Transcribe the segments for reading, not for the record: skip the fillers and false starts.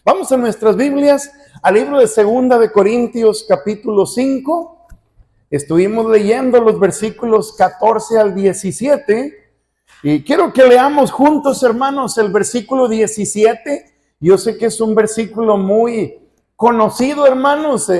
Vamos a nuestras Biblias, al libro de Segunda de Corintios, capítulo 5. Estuvimos leyendo los versículos 14 al 17. Y quiero que leamos juntos, hermanos, el versículo 17. Yo sé que es un versículo muy conocido, hermanos.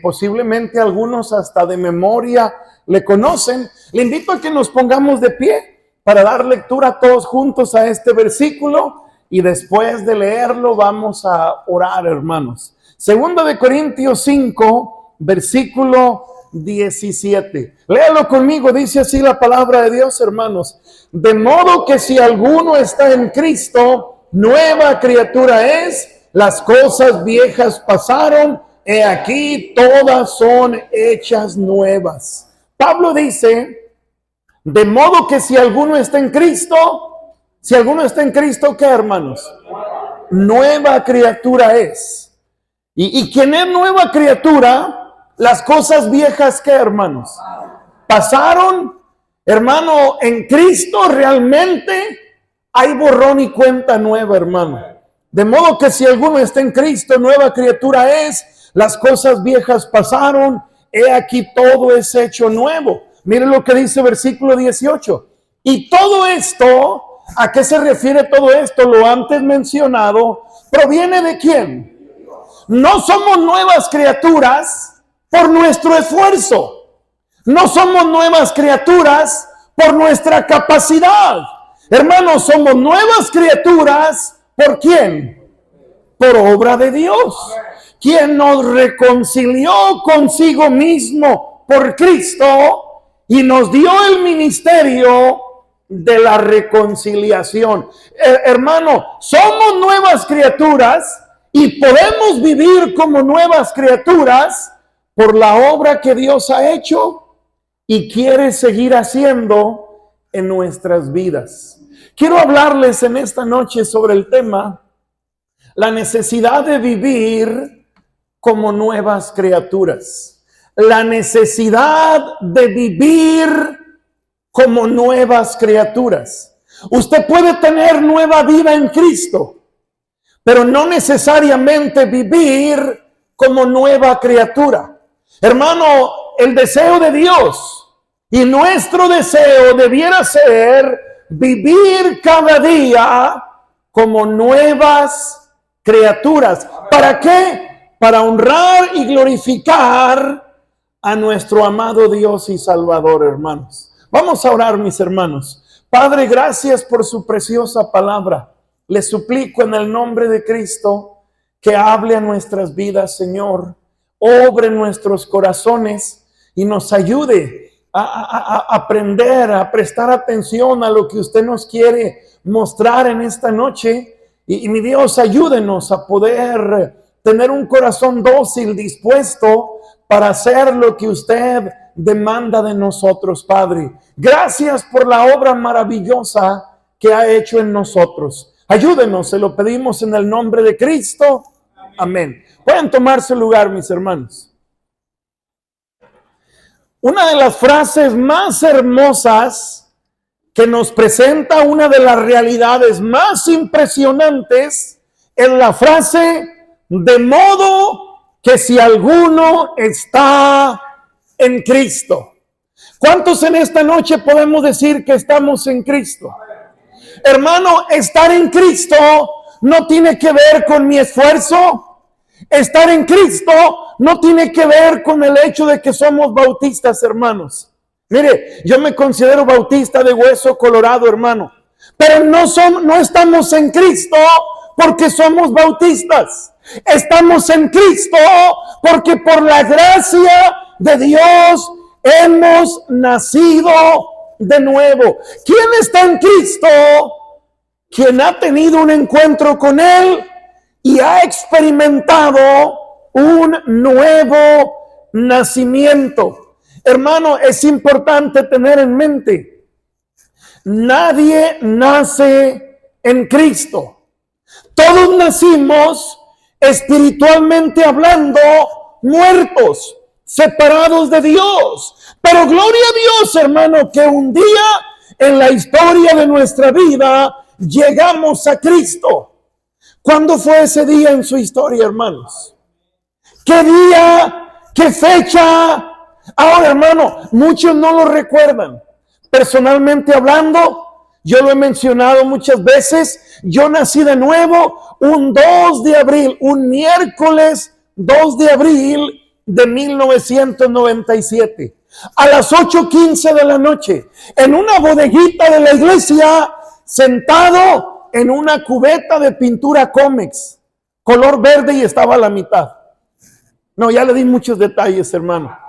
Posiblemente algunos hasta de memoria le conocen. Le invito a que nos pongamos de pie para dar lectura todos juntos a este versículo. Y después de leerlo vamos a orar, hermanos. Segunda de Corintios 5, versículo 17. Léalo conmigo, dice así la palabra de Dios, hermanos. De modo que si alguno está en Cristo, nueva criatura es, las cosas viejas pasaron, he aquí todas son hechas nuevas. Pablo dice, de modo que si alguno está en Cristo, si alguno está en Cristo, ¿qué, hermanos? Nueva criatura es. ¿Y quién es nueva criatura? Las cosas viejas, ¿qué, hermanos? Pasaron. Hermano, en Cristo realmente hay borrón y cuenta nueva, hermano. De modo que si alguno está en Cristo, nueva criatura es. Las cosas viejas pasaron. He aquí todo es hecho nuevo. Miren lo que dice versículo 18. Y todo esto... ¿A qué se refiere todo esto? Lo antes mencionado, ¿proviene de quién? No somos nuevas criaturas por nuestro esfuerzo. No somos nuevas criaturas por nuestra capacidad. Hermanos, somos nuevas criaturas ¿por quién? Por obra de Dios. Quien nos reconcilió consigo mismo por Cristo y nos dio el ministerio de la reconciliación. Hermano, somos nuevas criaturas y podemos vivir como nuevas criaturas por la obra que Dios ha hecho y quiere seguir haciendo en nuestras vidas. Quiero hablarles en esta noche sobre el tema, la necesidad de vivir como nuevas criaturas. La necesidad de vivir como nuevas criaturas. Usted puede tener nueva vida en Cristo, pero no necesariamente vivir como nueva criatura. Hermano, el deseo de Dios y nuestro deseo debiera ser vivir cada día como nuevas criaturas. ¿Para qué? Para honrar y glorificar a nuestro amado Dios y Salvador, hermanos. Vamos a orar, mis hermanos. Padre, gracias por su preciosa palabra. Le suplico en el nombre de Cristo que hable a nuestras vidas, Señor. Obre en nuestros corazones y nos ayude a aprender, a prestar atención a lo que usted nos quiere mostrar en esta noche. Y mi Dios, ayúdenos a poder tener un corazón dócil, dispuesto para hacer lo que usted demanda de nosotros, Padre. Gracias por la obra maravillosa que ha hecho en nosotros. Ayúdenos, se lo pedimos en el nombre de Cristo. Amén. Pueden tomar su lugar, mis hermanos. Una de las frases más hermosas que nos presenta una de las realidades más impresionantes es la frase, de modo que si alguno está en Cristo. ¿Cuántos en esta noche podemos decir que estamos en Cristo? Hermano, estar en Cristo no tiene que ver con mi esfuerzo. Estar en Cristo no tiene que ver con el hecho de que somos bautistas, hermanos. Mire, yo me considero bautista de hueso colorado, hermano. Pero no estamos en Cristo porque somos bautistas. Estamos en Cristo porque por la gracia de Dios hemos nacido de nuevo. ¿Quién está en Cristo? Quien ha tenido un encuentro con Él y ha experimentado un nuevo nacimiento. Hermano, es importante tener en mente, nadie nace en Cristo. Todos nacimos espiritualmente hablando muertos, separados de Dios. Pero gloria a Dios, hermano, que un día en la historia de nuestra vida llegamos a Cristo. ¿Cuándo fue ese día en su historia, hermanos? ¿Qué día? ¿Qué fecha? Ahora, hermano, muchos no lo recuerdan. Personalmente hablando, yo lo he mencionado muchas veces, yo nací de nuevo un 2 de abril, un miércoles 2 de abril de 1997, a las 8:15 de la noche, en una bodeguita de la iglesia, sentado en una cubeta de pintura Comex, color verde, y estaba a la mitad. No, ya le di muchos detalles, hermano.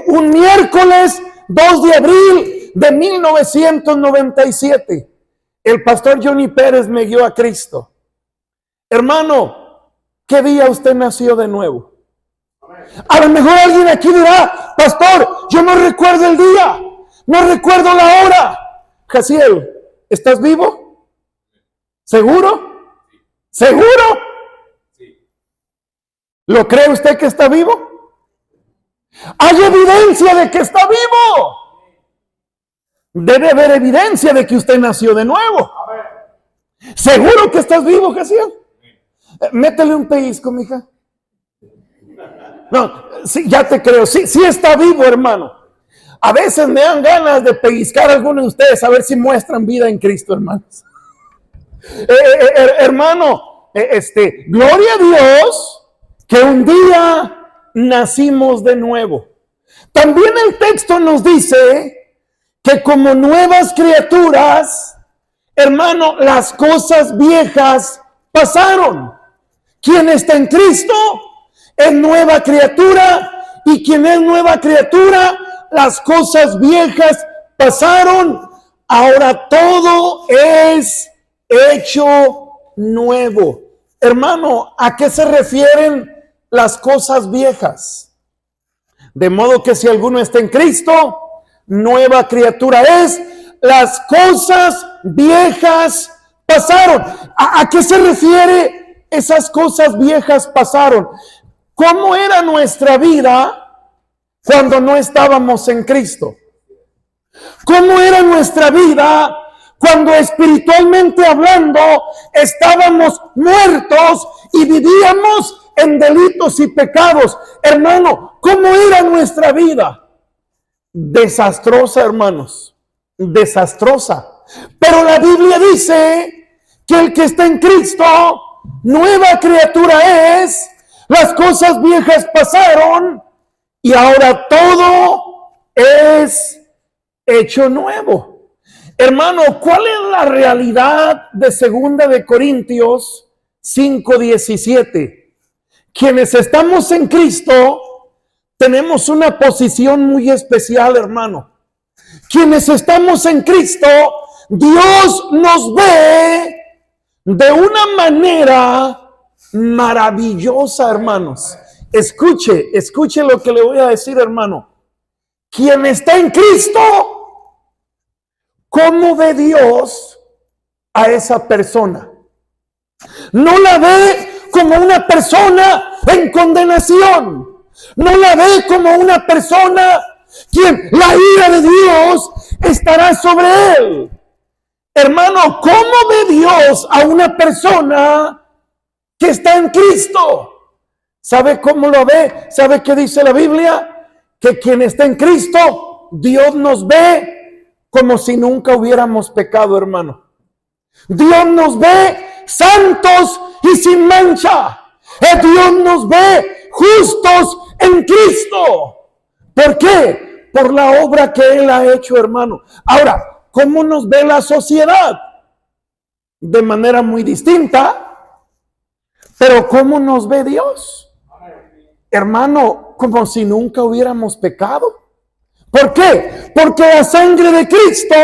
Un miércoles 2 de abril de 1997, el pastor Johnny Pérez me guió a Cristo. Hermano, ¿qué día usted nació de nuevo? A lo mejor alguien aquí dirá, pastor, yo no recuerdo el día, no recuerdo la hora. Jaciel, ¿estás vivo? ¿Seguro? ¿Seguro? ¿Lo cree usted que está vivo? Hay evidencia de que está vivo. Debe haber evidencia de que usted nació de nuevo. ¿Seguro que estás vivo, Jaciel? Métele un pellizco, mija. No, sí, ya te creo. Sí, sí está vivo, hermano. A veces me dan ganas de pellizcar a algunos de ustedes a ver si muestran vida en Cristo, hermanos. Hermano, gloria a Dios que un día nacimos de nuevo. También el texto nos dice que como nuevas criaturas, hermano, las cosas viejas pasaron. Quien está en Cristo es nueva criatura, y quien es nueva criatura, las cosas viejas pasaron, ahora todo es hecho nuevo. Hermano, ¿a qué se refieren las cosas viejas? De modo que si alguno está en Cristo, nueva criatura es, las cosas viejas pasaron. ¿A qué se refiere esas cosas viejas pasaron? ¿Cómo era nuestra vida cuando no estábamos en Cristo? ¿Cómo era nuestra vida cuando espiritualmente hablando estábamos muertos y vivíamos en delitos y pecados? Hermano, ¿cómo era nuestra vida? Desastrosa, hermanos, desastrosa. Pero la Biblia dice que el que está en Cristo, nueva criatura es, las cosas viejas pasaron y ahora todo es hecho nuevo. Hermano, ¿cuál es la realidad de 2 de Corintios 5:17? Quienes estamos en Cristo tenemos una posición muy especial, hermano. Quienes estamos en Cristo, Dios nos ve de una manera maravillosa, hermanos. Escuche lo que le voy a decir, hermano. Quien está en Cristo, ¿cómo ve Dios a esa persona? No la ve como una persona en condenación. No la ve como una persona quien la ira de Dios estará sobre él. Hermano, ¿cómo ve Dios a una persona que está en Cristo? ¿Sabe cómo lo ve? ¿Sabe qué dice la Biblia? Que quien está en Cristo, Dios nos ve como si nunca hubiéramos pecado, hermano. Dios nos ve santos y sin mancha. Dios nos ve justos en Cristo. ¿Por qué? Por la obra que Él ha hecho, hermano. Ahora, ¿cómo nos ve la sociedad? De manera muy distinta. Pero ¿cómo nos ve Dios? Hermano, como si nunca hubiéramos pecado. ¿Por qué? Porque la sangre de Cristo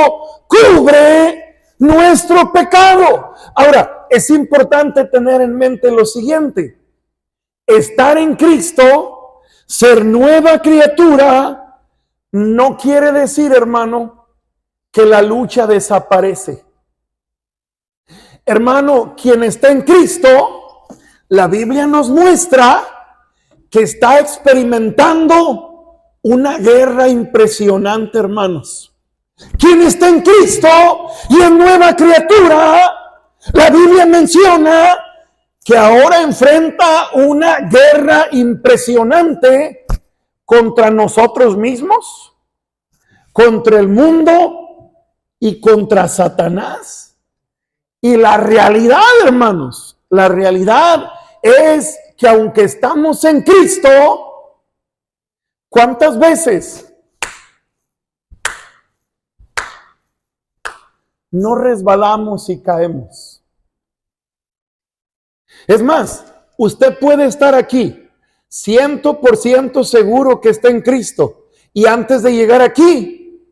cubre nuestro pecado. Ahora, es importante tener en mente lo siguiente. Estar en Cristo, ser nueva criatura, no quiere decir, hermano, que la lucha desaparece. Hermano, quien está en Cristo, la Biblia nos muestra que está experimentando una guerra impresionante, hermanos. Quien está en Cristo y es nueva criatura, la Biblia menciona que ahora enfrenta una guerra impresionante contra nosotros mismos, contra el mundo y contra Satanás. Y la realidad, hermanos, la realidad es que aunque estamos en Cristo, ¿cuántas veces no resbalamos y caemos? Es más, usted puede estar aquí 100% seguro que está en Cristo, y antes de llegar aquí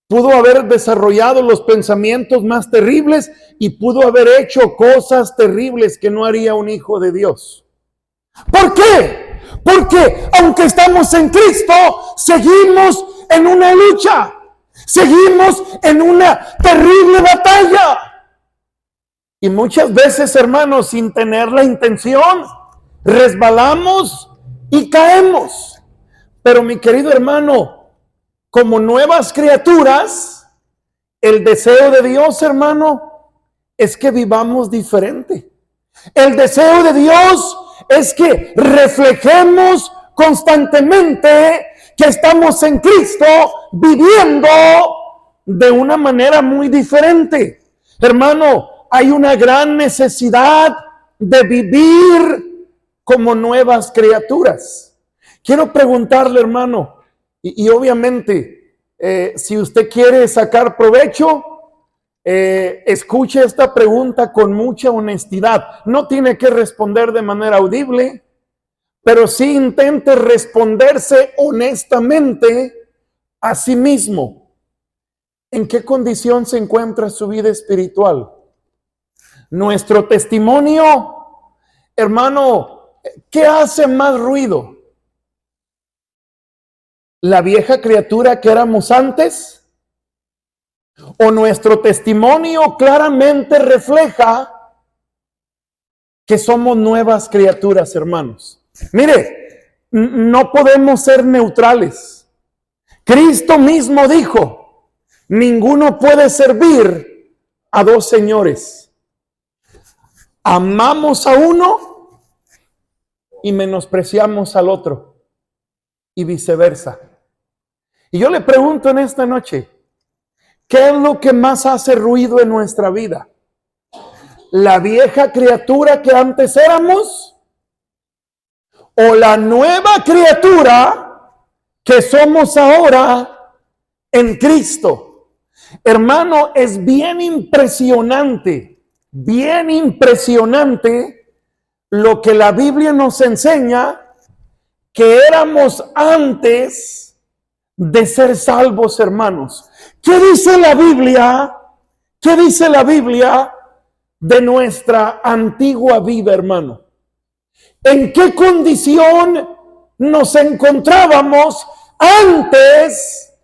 pudo haber desarrollado los pensamientos más terribles y pudo haber hecho cosas terribles que no haría un hijo de Dios. ¿Por qué? Porque aunque estamos en Cristo, seguimos en una lucha, seguimos en una terrible batalla. Y muchas veces, hermanos, sin tener la intención, resbalamos y caemos. Pero mi querido hermano, como nuevas criaturas, el deseo de Dios, hermano, es que vivamos diferente. El deseo de Dios es que reflejemos constantemente que estamos en Cristo, viviendo de una manera muy diferente. Hermano, hay una gran necesidad de vivir como nuevas criaturas. Quiero preguntarle, hermano, y obviamente, si usted quiere sacar provecho, escuche esta pregunta con mucha honestidad. No tiene que responder de manera audible, pero sí intente responderse honestamente a sí mismo. ¿En qué condición se encuentra su vida espiritual? Nuestro testimonio, hermano, ¿qué hace más ruido? ¿La vieja criatura que éramos antes? ¿O nuestro testimonio claramente refleja que somos nuevas criaturas, hermanos? Mire, no podemos ser neutrales. Cristo mismo dijo, ninguno puede servir a dos señores. Amamos a uno y menospreciamos al otro, y viceversa. Y yo le pregunto en esta noche, ¿qué es lo que más hace ruido en nuestra vida? ¿La vieja criatura que antes éramos? ¿O la nueva criatura que somos ahora en Cristo? Hermano, es bien impresionante lo que la Biblia nos enseña, que éramos antes de ser salvos, hermanos. ¿Qué dice la Biblia? ¿Qué dice la Biblia de nuestra antigua vida, hermano? ¿En qué condición nos encontrábamos antes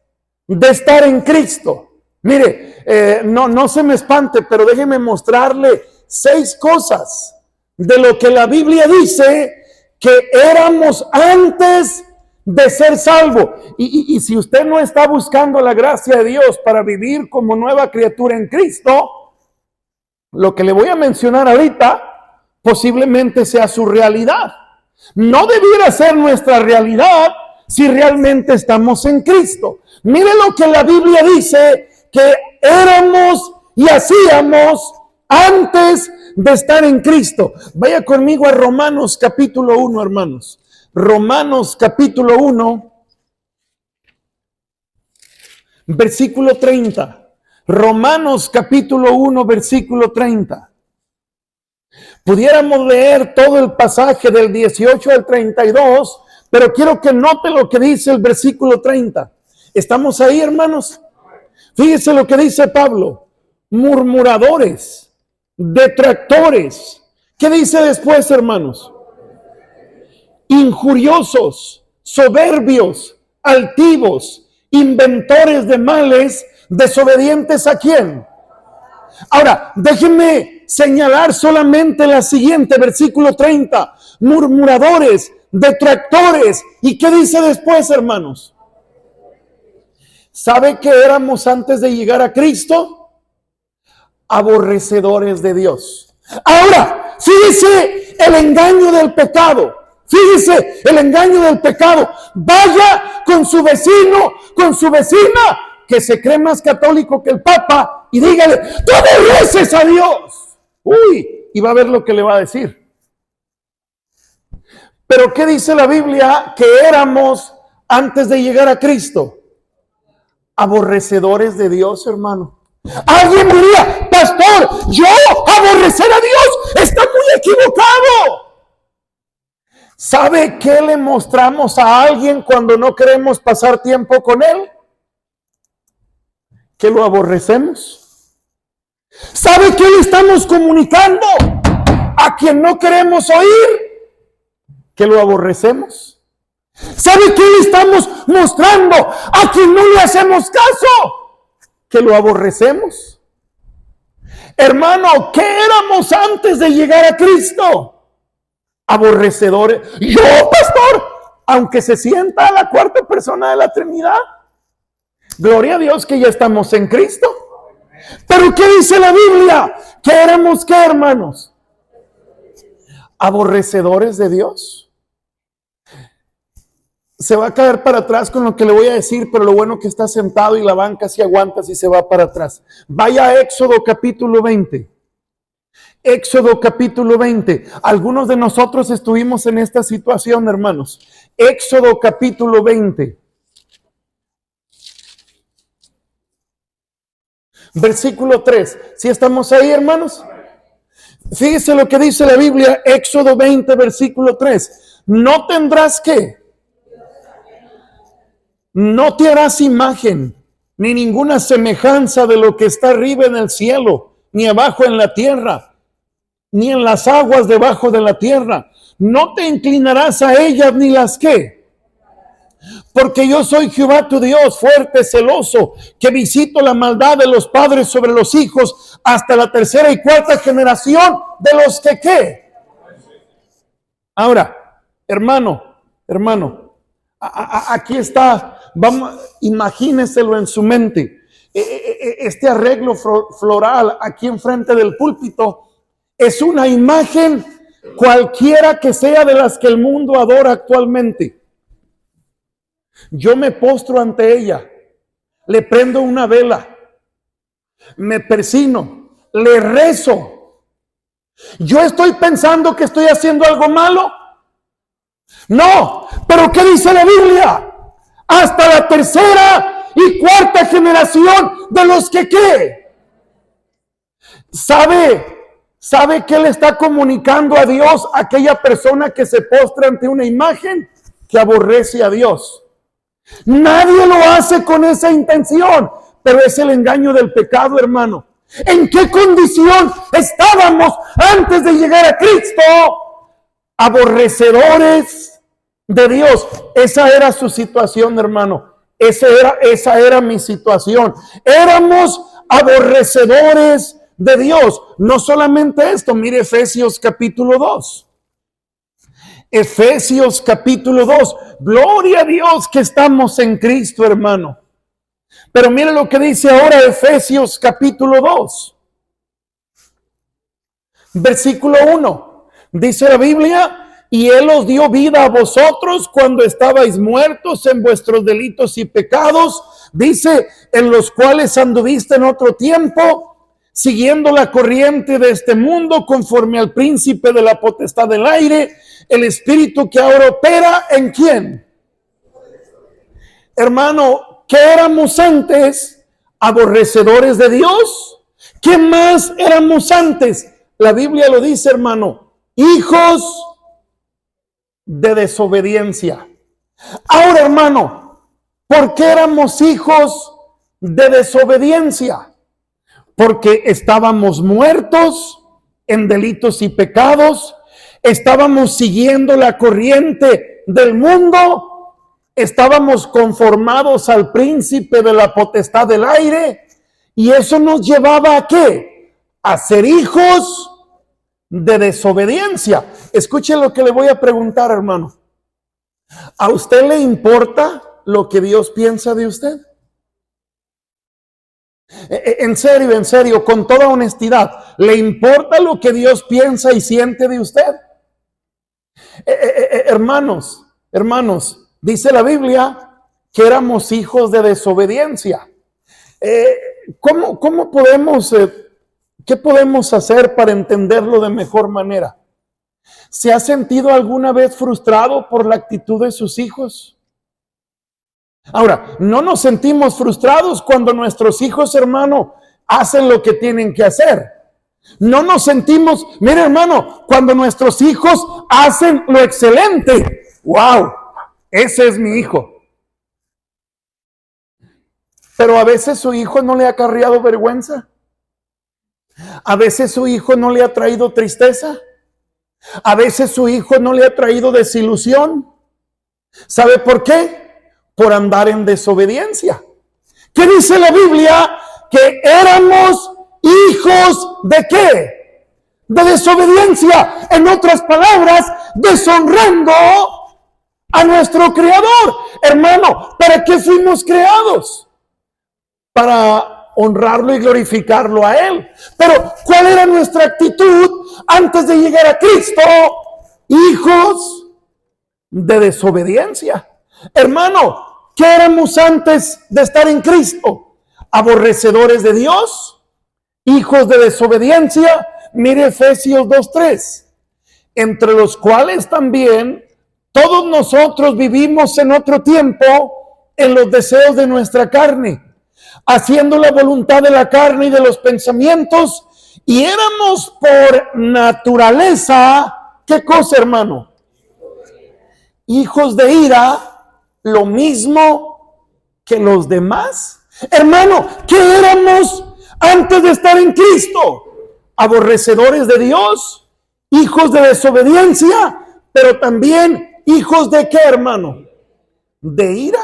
de estar en Cristo? Mire, no se me espante, pero déjeme mostrarle 6 cosas de lo que la Biblia dice que éramos antes de ser salvo. Y si usted no está buscando la gracia de Dios para vivir como nueva criatura en Cristo, lo que le voy a mencionar ahorita posiblemente sea su realidad. No debiera ser nuestra realidad si realmente estamos en Cristo. Mire lo que la Biblia dice que éramos y hacíamos antes de estar en Cristo. Vaya conmigo a Romanos capítulo 1, hermanos. Romanos capítulo 1, versículo 30. Romanos capítulo 1, versículo 30. Pudiéramos leer todo el pasaje del 18 al 32, pero quiero que note lo que dice el versículo 30. ¿Estamos ahí, hermanos? Fíjese lo que dice Pablo. Murmuradores, detractores. ¿Qué dice después, hermanos? Injuriosos, soberbios, altivos, inventores de males, desobedientes ¿a quién? Ahora, déjenme señalar solamente la siguiente, versículo 30. Murmuradores, detractores. ¿Y qué dice después, hermanos? ¿Sabe qué éramos antes de llegar a Cristo? Aborrecedores de Dios. Ahora, fíjese el engaño del pecado. Fíjese el engaño del pecado. Vaya con su vecino, con su vecina, que se cree más católico que el Papa, y dígale, tú aborreces a Dios. Uy, y va a ver lo que le va a decir. Pero ¿qué dice la Biblia que éramos antes de llegar a Cristo? Aborrecedores de Dios, hermano. Alguien diría, pastor, yo aborrecer a Dios, está muy equivocado. ¿Sabe qué le mostramos a alguien cuando no queremos pasar tiempo con él? Que lo aborrecemos. ¿Sabe qué le estamos comunicando a quien no queremos oír? Que lo aborrecemos. ¿Sabe qué le estamos mostrando a quien no le hacemos caso? Que lo aborrecemos. Hermano, ¿qué éramos antes de llegar a Cristo? Aborrecedores. Yo, pastor, aunque se sienta a la cuarta persona de la Trinidad, gloria a Dios que ya estamos en Cristo. Pero ¿qué dice la Biblia? ¿Qué éramos qué, hermanos? Aborrecedores de Dios. Se va a caer para atrás con lo que le voy a decir, pero lo bueno que está sentado y la banca si aguanta si se va para atrás. Vaya a Éxodo capítulo 20. Éxodo capítulo 20. Algunos de nosotros estuvimos en esta situación, hermanos. Éxodo capítulo 20. Versículo 3. ¿Sí estamos ahí, hermanos? Fíjese lo que dice la Biblia, Éxodo 20, versículo 3. No tendrás que. No te harás imagen, ni ninguna semejanza de lo que está arriba en el cielo, ni abajo en la tierra, ni en las aguas debajo de la tierra. No te inclinarás a ellas ni las que. Porque yo soy Jehová tu Dios, fuerte, celoso, que visito la maldad de los padres sobre los hijos hasta la tercera y cuarta generación de los que ¿qué? Ahora, hermano, aquí está. Vamos, imagíneselo en su mente. Este arreglo floral aquí enfrente del púlpito es una imagen cualquiera que sea de las que el mundo adora actualmente. Yo me postro ante ella, le prendo una vela, me persino, le rezo. ¿Yo estoy pensando que estoy haciendo algo malo? No, pero ¿qué dice la Biblia? Hasta la tercera y cuarta generación de los que ¿qué? ¿Sabe qué le está comunicando a Dios a aquella persona que se postra ante una imagen? Que aborrece a Dios. Nadie lo hace con esa intención, pero es el engaño del pecado, hermano. ¿En qué condición estábamos antes de llegar a Cristo? Aborrecedores de Dios. Esa era su situación, hermano. Esa era mi situación. Éramos aborrecedores de Dios. No solamente esto, mire Efesios capítulo 2. Efesios capítulo 2. Gloria a Dios que estamos en Cristo, hermano. Pero mire lo que dice ahora Efesios capítulo 2. Versículo 1. Dice la Biblia: y Él os dio vida a vosotros cuando estabais muertos en vuestros delitos y pecados. Dice, en los cuales anduviste en otro tiempo, siguiendo la corriente de este mundo, conforme al príncipe de la potestad del aire, el espíritu que ahora opera ¿en quién? Hermano, ¿qué éramos antes? Aborrecedores de Dios. ¿Qué más éramos antes? La Biblia lo dice, hermano, hijos de desobediencia. Ahora, hermano, ¿por qué éramos hijos de desobediencia? Porque estábamos muertos en delitos y pecados, estábamos siguiendo la corriente del mundo, estábamos conformados al príncipe de la potestad del aire, y eso nos llevaba a ¿qué? A ser hijos de desobediencia. Escuche lo que le voy a preguntar, hermano. ¿A usted le importa lo que Dios piensa de usted? En serio, con toda honestidad, ¿le importa lo que Dios piensa y siente de usted? Hermanos, dice la Biblia que éramos hijos de desobediencia. ¿Cómo podemos, qué podemos hacer para entenderlo de mejor manera? ¿Se ha sentido alguna vez frustrado por la actitud de sus hijos? Ahora, no nos sentimos frustrados cuando nuestros hijos, hermano, hacen lo que tienen que hacer. No nos sentimos, mire hermano, cuando nuestros hijos hacen lo excelente. ¡Wow! Ese es mi hijo. Pero a veces su hijo no le ha acarreado vergüenza. A veces su hijo no le ha traído tristeza. A veces su hijo no le ha traído desilusión. ¿Sabe por qué? Por andar en desobediencia. ¿Qué dice la Biblia? Que éramos hijos ¿de qué? De desobediencia. En otras palabras, deshonrando a nuestro Creador. Hermano, ¿para qué fuimos creados? Para honrarlo y glorificarlo a Él. Pero ¿cuál era nuestra actitud antes de llegar a Cristo? Hijos de desobediencia. Hermano, ¿qué éramos antes de estar en Cristo? Aborrecedores de Dios, hijos de desobediencia. Mire Efesios 2:3, entre los cuales también todos nosotros vivimos en otro tiempo en los deseos de nuestra carne, haciendo la voluntad de la carne y de los pensamientos, y éramos por naturaleza, ¿qué cosa, hermano? Hijos de ira, lo mismo que los demás. Hermano, ¿qué éramos antes de estar en Cristo? Aborrecedores de Dios, hijos de desobediencia, pero también hijos de ¿qué, hermano? De ira.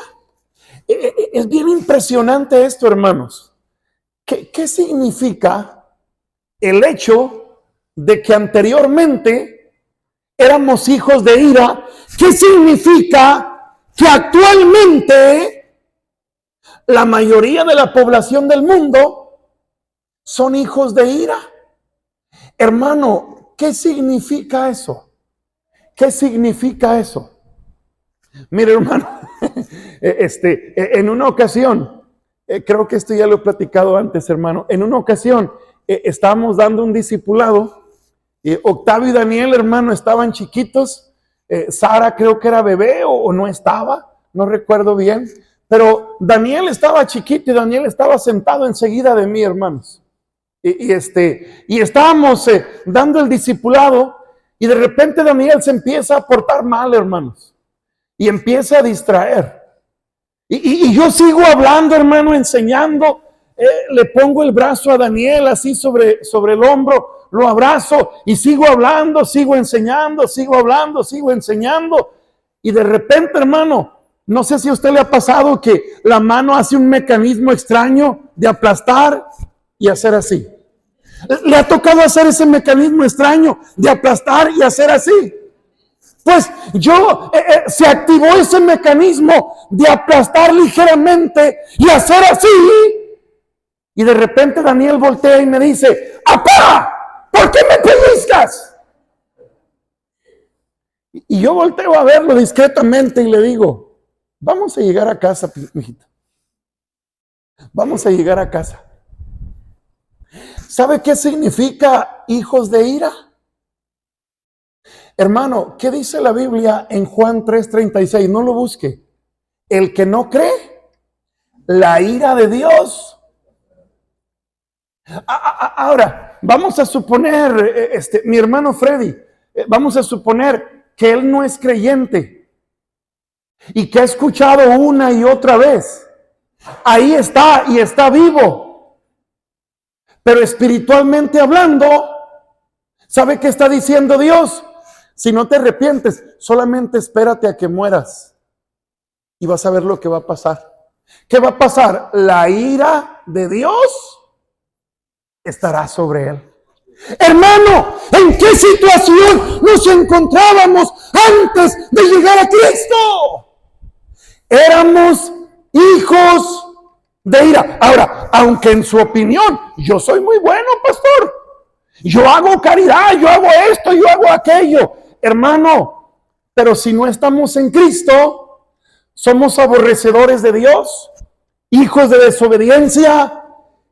Es bien impresionante esto, hermanos. ¿Qué significa el hecho de que anteriormente éramos hijos de ira? ¿Qué significa que actualmente la mayoría de la población del mundo son hijos de ira? Hermano, ¿qué significa eso? ¿Qué significa eso? Mire, hermano, en una ocasión, creo que esto ya lo he platicado antes, hermano. En una ocasión estábamos dando un discipulado. Octavio y Daniel, hermano, estaban chiquitos. Sara creo que era bebé o no estaba, no recuerdo bien. Pero Daniel estaba chiquito y Daniel estaba sentado enseguida de mí, hermanos. Y estábamos dando el discipulado y de repente Daniel se empieza a portar mal, hermanos. Y empieza a distraer. Y yo sigo hablando, hermano, enseñando. Le pongo el brazo a Daniel así sobre el hombro, lo abrazo y sigo hablando, sigo enseñando, sigo hablando, sigo enseñando. Y de repente, hermano, no sé si a usted le ha pasado que la mano hace un mecanismo extraño de aplastar y hacer así. ¿Le ha tocado hacer ese mecanismo extraño de aplastar y hacer así? Pues se activó ese mecanismo de aplastar ligeramente y hacer así. Y de repente Daniel voltea y me dice: ¡Apá! ¿Por qué me pellizcas? Y yo volteo a verlo discretamente y le digo: vamos a llegar a casa, mijito. Vamos a llegar a casa. ¿Sabe qué significa hijos de ira? Hermano, ¿qué dice la Biblia en Juan 3:36? No lo busque. El que no cree, la ira de Dios. Ahora, vamos a suponer, mi hermano Freddy, vamos a suponer que él no es creyente y que ha escuchado una y otra vez. Ahí está y está vivo. Pero espiritualmente hablando, ¿sabe qué está diciendo Dios? Si no te arrepientes, solamente espérate a que mueras y vas a ver lo que va a pasar. ¿Qué va a pasar? La ira de Dios estará sobre él. Hermano, ¿en qué situación nos encontrábamos antes de llegar a Cristo? Éramos hijos de ira. Ahora, aunque en su opinión, yo soy muy bueno, pastor, yo hago caridad, yo hago esto, yo hago aquello, hermano, pero si no estamos en Cristo, somos aborrecedores de Dios, hijos de desobediencia,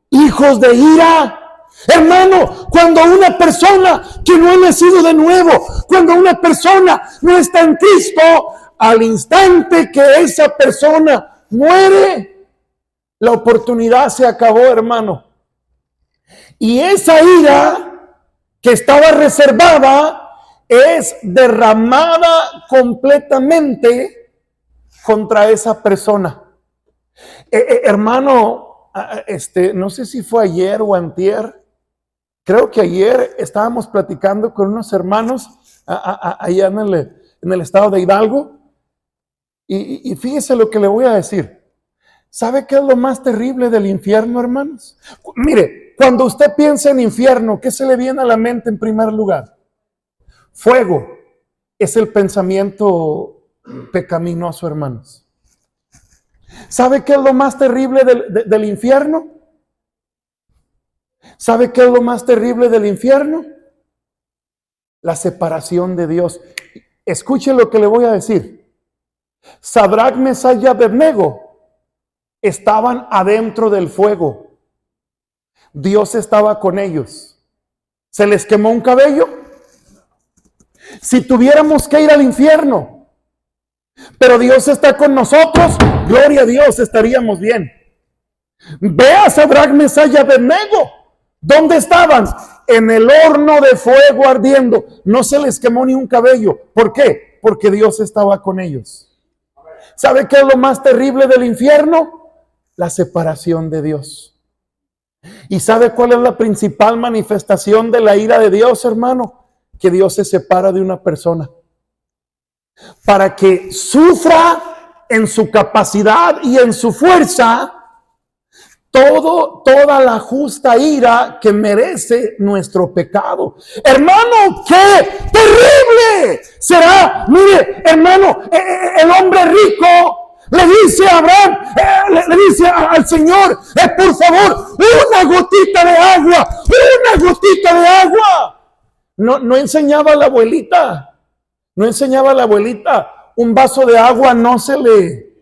hijos de ira. Hermano, cuando una persona que no ha nacido de nuevo, cuando una persona no está en Cristo, al instante que esa persona muere, la oportunidad se acabó, hermano. Y esa ira que estaba reservada es derramada completamente contra esa persona. Hermano, no sé si fue ayer o antier, creo que ayer estábamos platicando con unos hermanos allá en el estado de Hidalgo, y fíjese lo que le voy a decir. ¿Sabe qué es lo más terrible del infierno, hermanos? Mire, cuando usted piensa en infierno, ¿qué se le viene a la mente en primer lugar? Fuego. Es el pensamiento pecaminoso, hermanos. ¿Sabe qué es lo más terrible del infierno? ¿Sabe qué es lo más terrible del infierno? La separación de Dios. Escuche lo que le voy a decir. Sadrach, Mesach y Abednego estaban adentro del fuego. Dios estaba con ellos. ¿Se les quemó un cabello? Si tuviéramos que ir al infierno, pero Dios está con nosotros, gloria a Dios, estaríamos bien. Ve a Sadrach, Mesach y Abednego. ¿Dónde estaban? En el horno de fuego ardiendo. No se les quemó ni un cabello. ¿Por qué? Porque Dios estaba con ellos. ¿Sabe qué es lo más terrible del infierno? La separación de Dios. ¿Y sabe cuál es la principal manifestación de la ira de Dios, hermano? Que Dios se separa de una persona para que sufra en su capacidad y en su fuerza toda la justa ira que merece nuestro pecado. Hermano, qué terrible será. Mire, hermano, el hombre rico le dice a Abraham, le dice al Señor, por favor, una gotita de agua, una gotita de agua. No enseñaba la abuelita, un vaso de agua no se le...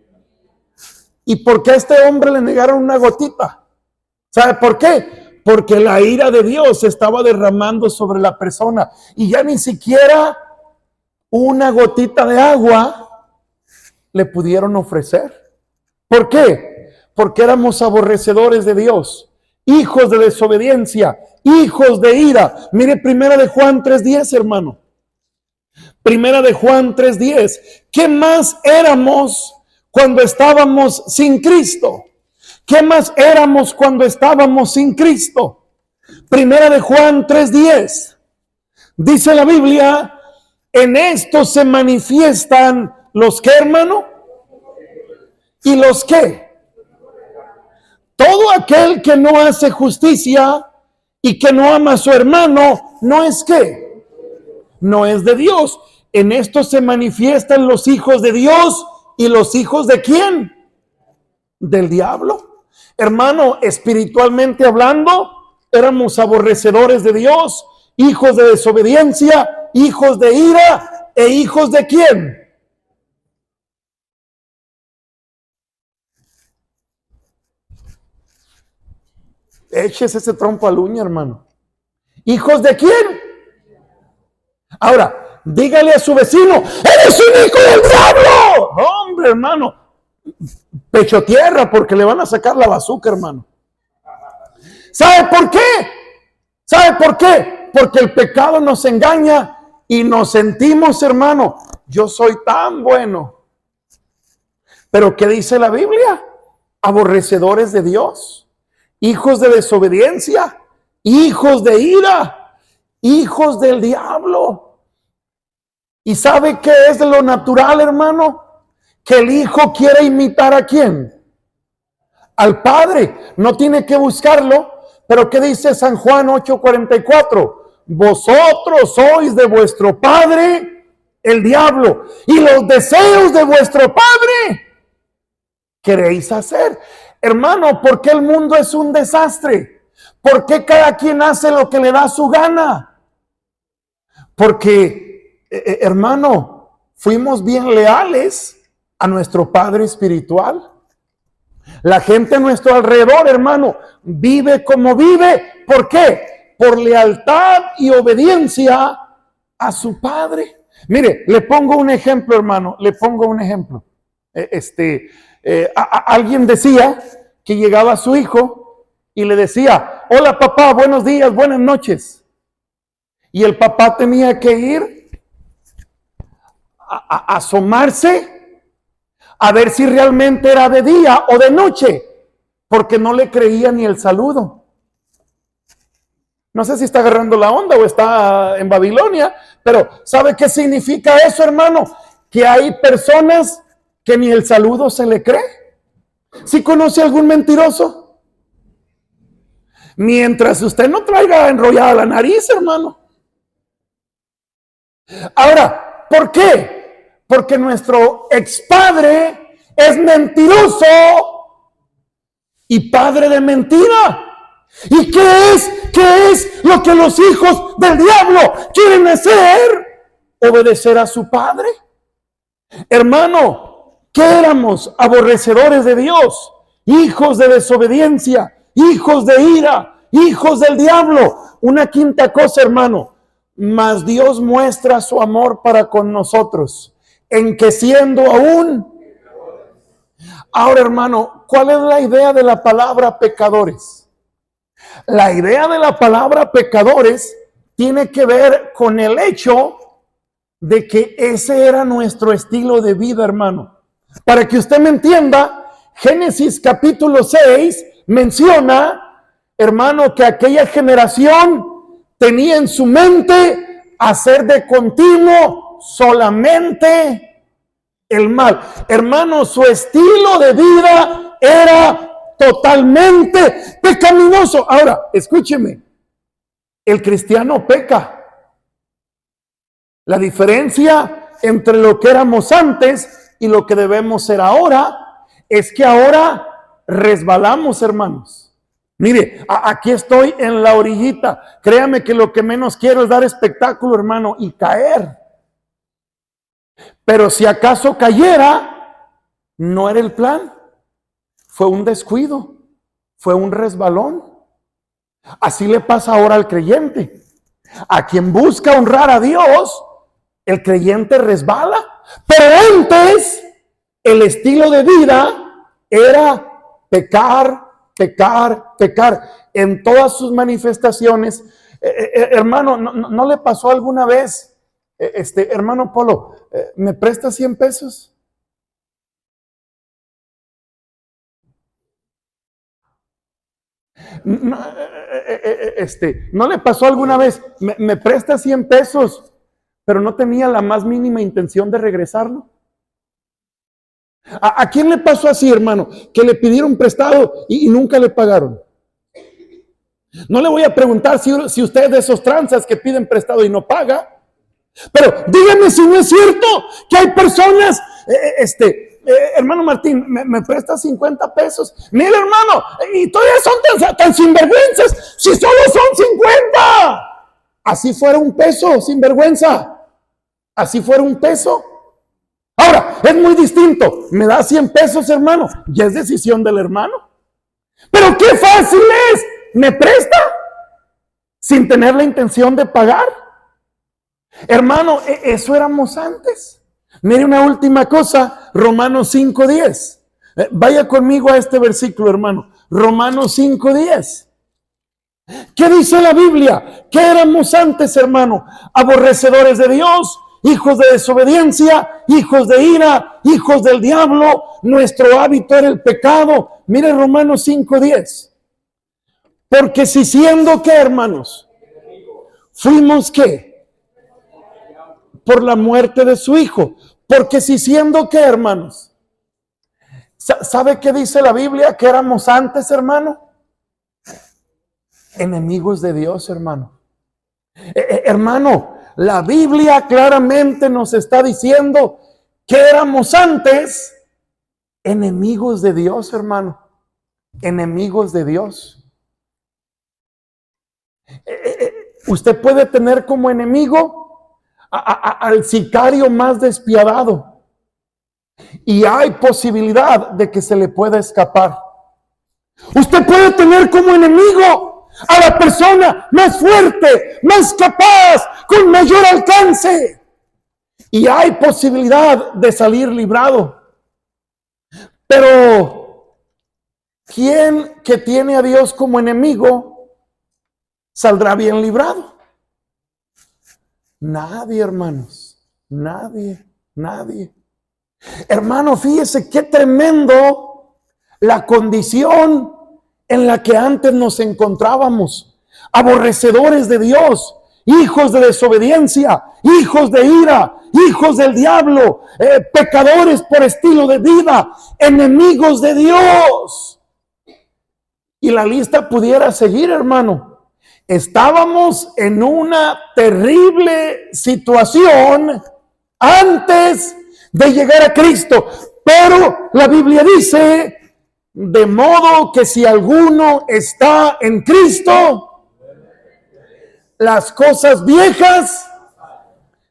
¿Y por qué a este hombre le negaron una gotita? ¿Sabe por qué? Porque la ira de Dios se estaba derramando sobre la persona y ya ni siquiera una gotita de agua le pudieron ofrecer. ¿Por qué? Porque éramos aborrecedores de Dios, hijos de desobediencia, hijos de ira. Mire, Primera de Juan 3:10, hermano. Primera de Juan 3:10. ¿Qué más éramos cuando estábamos sin Cristo? ¿Qué más éramos cuando estábamos sin Cristo? Primera de Juan 3:10. Dice la Biblia, en esto se manifiestan los que, hermano, y los que. Todo aquel que no hace justicia y que no ama a su hermano, no es que, no es de Dios. En esto se manifiestan los hijos de Dios y los hijos de ¿quién? Del diablo. Hermano, espiritualmente hablando, éramos aborrecedores de Dios, hijos de desobediencia, hijos de ira e hijos de ¿quién? Échese ese trompo al uña, hermano. ¿Hijos de quién? Ahora, dígale a su vecino, ¡eres un hijo del diablo! Hombre, hermano, pecho tierra, porque le van a sacar la bazuca, hermano. ¿Sabe por qué? ¿Sabe por qué? Porque el pecado nos engaña y nos sentimos, hermano, yo soy tan bueno. Pero ¿qué dice la Biblia? Aborrecedores de Dios, hijos de desobediencia, hijos de ira, hijos del diablo. ¿Y sabe qué es de lo natural, hermano? Que el hijo quiere imitar ¿a quién? Al padre. No tiene que buscarlo. Pero ¿qué dice San Juan 8:44? Vosotros sois de vuestro padre el diablo, y los deseos de vuestro padre queréis hacer. Hermano, ¿por qué el mundo es un desastre? ¿Por qué cada quien hace lo que le da su gana? Porque, hermano, fuimos bien leales a nuestro Padre espiritual. La gente a nuestro alrededor, hermano, vive como vive. ¿Por qué? Por lealtad y obediencia a su Padre. Mire, le pongo un ejemplo, hermano, le pongo un ejemplo. Alguien decía que llegaba a su hijo y le decía: hola papá, buenos días, buenas noches. Y el papá tenía que ir a asomarse a ver si realmente era de día o de noche, porque no le creía ni el saludo. No sé si está agarrando la onda o está en Babilonia, pero ¿sabe qué significa eso, hermano? Que hay personas que ni el saludo se le cree. ¿Sí conoce algún mentiroso? Mientras usted no traiga enrollada la nariz, hermano. Ahora, ¿por qué? Porque nuestro expadre es mentiroso y padre de mentira. ¿Y qué es? ¿Qué es lo que los hijos del diablo quieren hacer? Obedecer a su padre. Hermano, ¿qué éramos? Aborrecedores de Dios, hijos de desobediencia, hijos de ira, hijos del diablo. Una quinta cosa, hermano: mas Dios muestra su amor para con nosotros, en que siendo aún... Ahora, hermano, ¿cuál es la idea de la palabra pecadores? La idea de la palabra pecadores tiene que ver con el hecho de que ese era nuestro estilo de vida, hermano. Para que usted me entienda, Génesis capítulo 6 menciona, hermano, que aquella generación tenía en su mente hacer de continuo solamente el mal. Hermano, su estilo de vida era totalmente pecaminoso. Ahora, escúcheme, el cristiano peca. La diferencia entre lo que éramos antes y lo que debemos ser ahora es que ahora resbalamos, hermanos. Mire, aquí estoy en la orillita. Créame que lo que menos quiero es dar espectáculo, hermano, y caer. Pero si acaso cayera, no era el plan. Fue un descuido, fue un resbalón. Así le pasa ahora al creyente. A quien busca honrar a Dios, el creyente resbala. Pero antes, el estilo de vida era pecar, pecar, pecar en todas sus manifestaciones. Hermano, ¿no le pasó alguna vez, hermano Polo, me presta 100 pesos? ¿No le pasó alguna vez? Me presta 100 pesos, pero no tenía la más mínima intención de regresarlo. ¿A quién le pasó así, hermano? Que le pidieron prestado y nunca le pagaron. No le voy a preguntar si usted es de esos tranzas que piden prestado y no paga, pero dígame si no es cierto que hay personas, hermano Martín, me presta 50 pesos. Mira, hermano, y todavía son tan sinvergüenzas. Si solo son 50. Así fuera un peso, sinvergüenza. Así fuera un peso. Ahora, es muy distinto. Me da 100 pesos, hermano. Ya es decisión del hermano. Pero qué fácil es. Me presta sin tener la intención de pagar. Hermano, eso éramos antes. Mire una última cosa, Romanos 5:10. Vaya conmigo a este versículo, hermano. Romanos 5:10. ¿Qué dice la Biblia? ¿Qué éramos antes, hermano? Aborrecedores de Dios, hijos de desobediencia, hijos de ira, hijos del diablo. Nuestro hábito era el pecado. Mire Romanos 5:10. Porque si siendo que, hermanos, fuimos ¿qué? Por la muerte de su hijo. Porque si siendo que, hermanos, ¿sabe qué dice la Biblia? Que éramos antes, hermano. Enemigos de Dios, hermano. Hermano, la Biblia claramente nos está diciendo que éramos antes enemigos de Dios, hermano. enemigos de Dios. Usted puede tener como enemigo al sicario más despiadado, y hay posibilidad de que se le pueda escapar. Usted puede tener como enemigo a la persona más fuerte, más capaz, con mayor alcance, y hay posibilidad de salir librado. Pero ¿quién que tiene a Dios como enemigo saldrá bien librado? Nadie, hermanos. Nadie. Hermano, fíjese qué tremendo la condición en la que antes nos encontrábamos. Aborrecedores de Dios, hijos de desobediencia, hijos de ira, hijos del diablo, pecadores por estilo de vida, enemigos de Dios. Y la lista pudiera seguir, hermano. Estábamos en una terrible situación antes de llegar a Cristo, pero la Biblia dice: de modo que si alguno está en Cristo, las cosas viejas,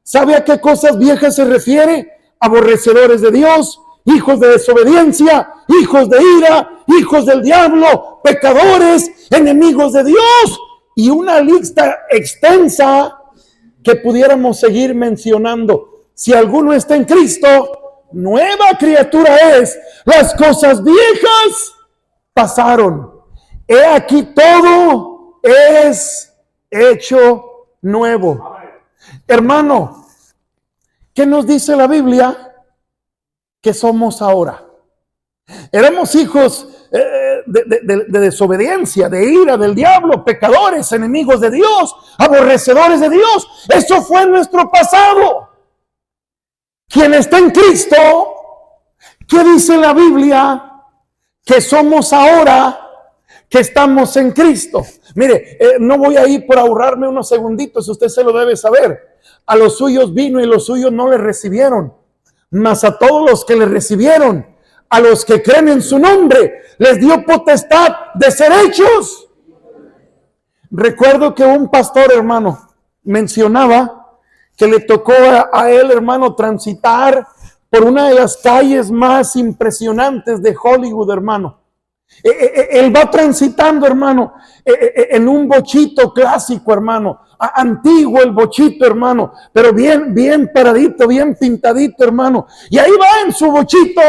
¿sabe a qué cosas viejas se refiere? Aborrecedores de Dios, hijos de desobediencia, hijos de ira, hijos del diablo, pecadores, enemigos de Dios, y una lista extensa que pudiéramos seguir mencionando. Si alguno está en Cristo, nueva criatura es. Las cosas viejas pasaron. He aquí todo es hecho nuevo. Hermano, ¿qué nos dice la Biblia? Que somos ahora. Éramos hijos de desobediencia, de ira, del diablo, pecadores, enemigos de Dios, aborrecedores de Dios. Eso fue nuestro pasado. Quien está en Cristo, ¿qué dice la Biblia? Que somos ahora que estamos en Cristo. Mire, no voy a ir por ahorrarme unos segunditos, usted se lo debe saber. A los suyos vino y los suyos no le recibieron. Mas a todos los que le recibieron, a los que creen en su nombre, les dio potestad de ser hechos. Recuerdo que un pastor, hermano, mencionaba que le tocó a él, hermano, transitar por una de las calles más impresionantes de Hollywood, hermano. Él va transitando, hermano, en un bochito clásico, hermano, antiguo el bochito, hermano, pero bien paradito, bien pintadito, hermano. Y ahí va en su bochito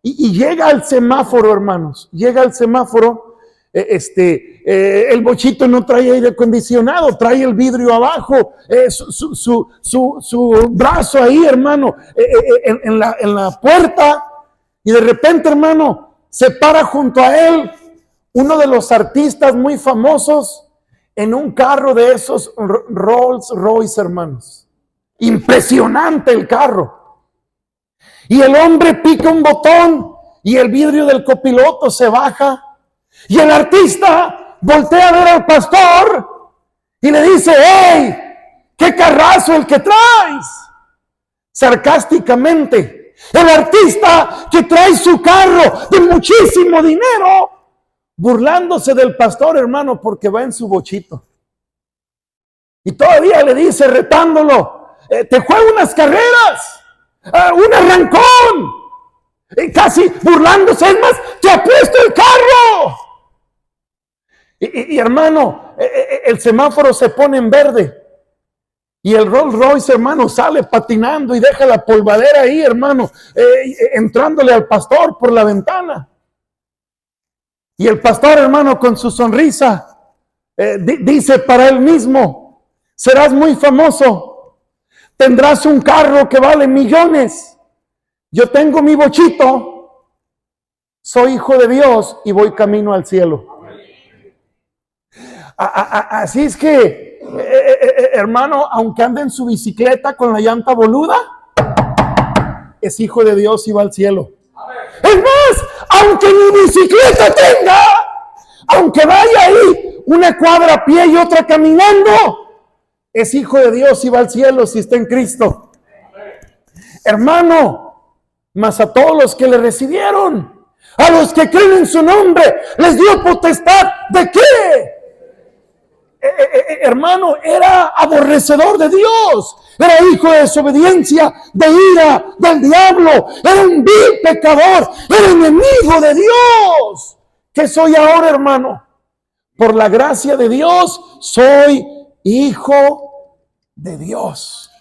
y llega al semáforo, hermanos. Llega al semáforo. El bochito no trae aire acondicionado, trae el vidrio abajo, su brazo ahí, hermano, en la puerta, y de repente, hermano, se para junto a él uno de los artistas muy famosos en un carro de esos Rolls Royce, hermanos. Impresionante el carro. Y el hombre pica un botón y el vidrio del copiloto se baja. Y el artista voltea a ver al pastor y le dice: ¡hey! ¡Qué carrazo el que traes! Sarcásticamente, el artista que trae su carro de muchísimo dinero, burlándose del pastor, hermano, porque va en su bochito. Y todavía le dice, retándolo: te juego unas carreras, un arrancón. Casi burlándose, es más, te apuesto el carro. Y hermano, el semáforo se pone en verde y el Rolls Royce, hermano, sale patinando y deja la polvadera ahí, hermano, entrándole al pastor por la ventana. Y el pastor, hermano, con su sonrisa, dice para él mismo: serás muy famoso, tendrás un carro que vale millones. Yo tengo mi bochito, soy hijo de Dios y voy camino al cielo. Así es que, hermano, aunque ande en su bicicleta con la llanta boluda, es hijo de Dios y va al cielo. Es más, aunque ni bicicleta tenga, aunque vaya ahí una cuadra a pie y otra caminando, es hijo de Dios y va al cielo si está en Cristo. Hermano, mas a todos los que le recibieron, A los que creen en su nombre les dio potestad. ¿De qué? Hermano, era aborrecedor de Dios, era hijo de desobediencia, de ira, del diablo, era un vil pecador, era enemigo de Dios. ¿Qué soy ahora, hermano? Por la gracia de Dios, soy hijo de Dios.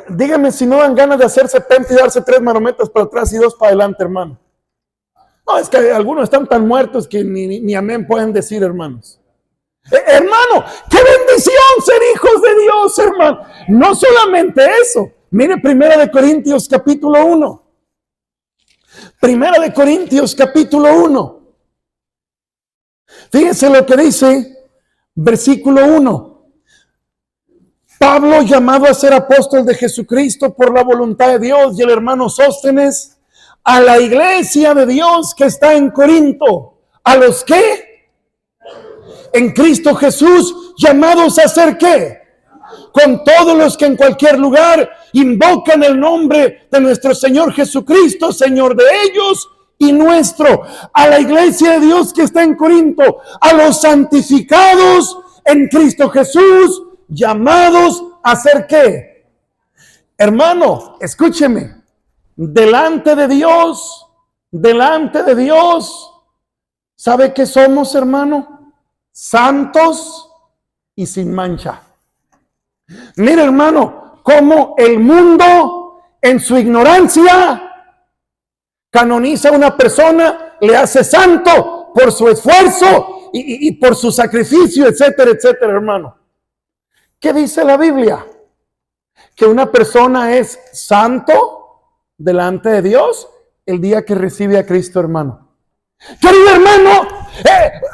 Dígame si no dan ganas de hacerse pente y darse 3 marometas para atrás y 2 para adelante, hermano. No, es que algunos están tan muertos que ni amén pueden decir, hermanos. Hermano, qué bendición ser hijos de Dios, hermano. No solamente eso. Mire 1 Corintios capítulo 1. 1 Corintios capítulo 1. Fíjense lo que dice versículo 1. Pablo, llamado a ser apóstol de Jesucristo por la voluntad de Dios, y el hermano Sóstenes, a la iglesia de Dios que está en Corinto. ¿A los qué? En Cristo Jesús, llamados a ser ¿qué? Con todos los que en cualquier lugar invocan el nombre de nuestro Señor Jesucristo, Señor de ellos y nuestro. A la iglesia de Dios que está en Corinto, a los santificados en Cristo Jesús, llamados a ser ¿qué? Hermano, escúcheme, delante de Dios, ¿sabe qué somos, hermano? Santos y sin mancha. Mira, hermano, cómo el mundo en su ignorancia canoniza a una persona, le hace santo por su esfuerzo y por su sacrificio, etcétera, etcétera, hermano. ¿Qué dice la Biblia? Que una persona es santo delante de Dios el día que recibe a Cristo, hermano. Querido hermano,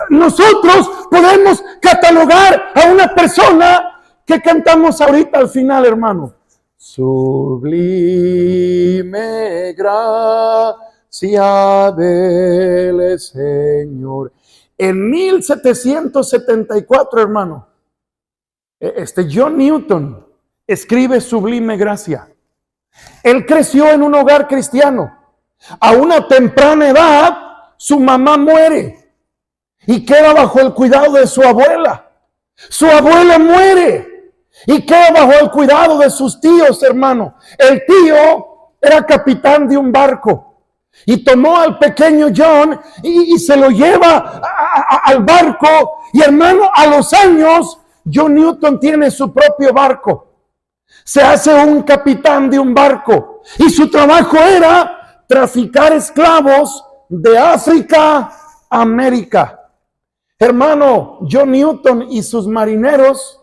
nosotros podemos catalogar a una persona que cantamos ahorita al final, hermano. Sublime gracia del Señor. En 1774, hermano, John Newton escribe Sublime Gracia. Él creció en un hogar cristiano. A una temprana edad, su mamá muere y queda bajo el cuidado de su abuela. Su abuela muere y queda bajo el cuidado de sus tíos, hermano. El tío era capitán de un barco y tomó al pequeño John y se lo lleva al barco. Y hermano, a los años, John Newton tiene su propio barco. Se hace un capitán de un barco y su trabajo era traficar esclavos de África a América. Hermano, John Newton y sus marineros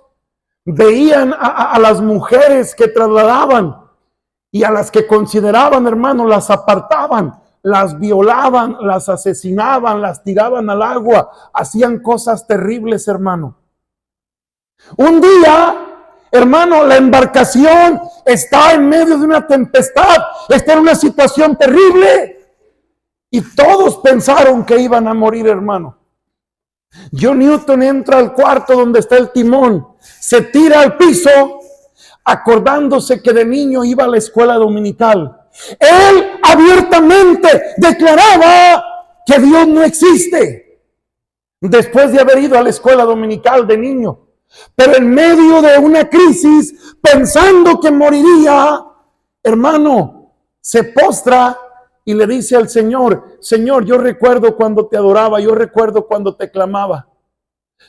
veían a las mujeres que trasladaban y a las que consideraban, hermano, las apartaban, las violaban, las asesinaban, las tiraban al agua, hacían cosas terribles, hermano. Un día, hermano, la embarcación está en medio de una tempestad, está en una situación terrible. Y todos pensaron que iban a morir, hermano. John Newton entra al cuarto donde está el timón, se tira al piso, acordándose que de niño iba a la escuela dominical. Él abiertamente declaraba que Dios no existe, después de haber ido a la escuela dominical de niño. Pero en medio de una crisis, pensando que moriría, hermano, se postra y le dice al Señor: Señor, yo recuerdo cuando te adoraba, yo recuerdo cuando te clamaba.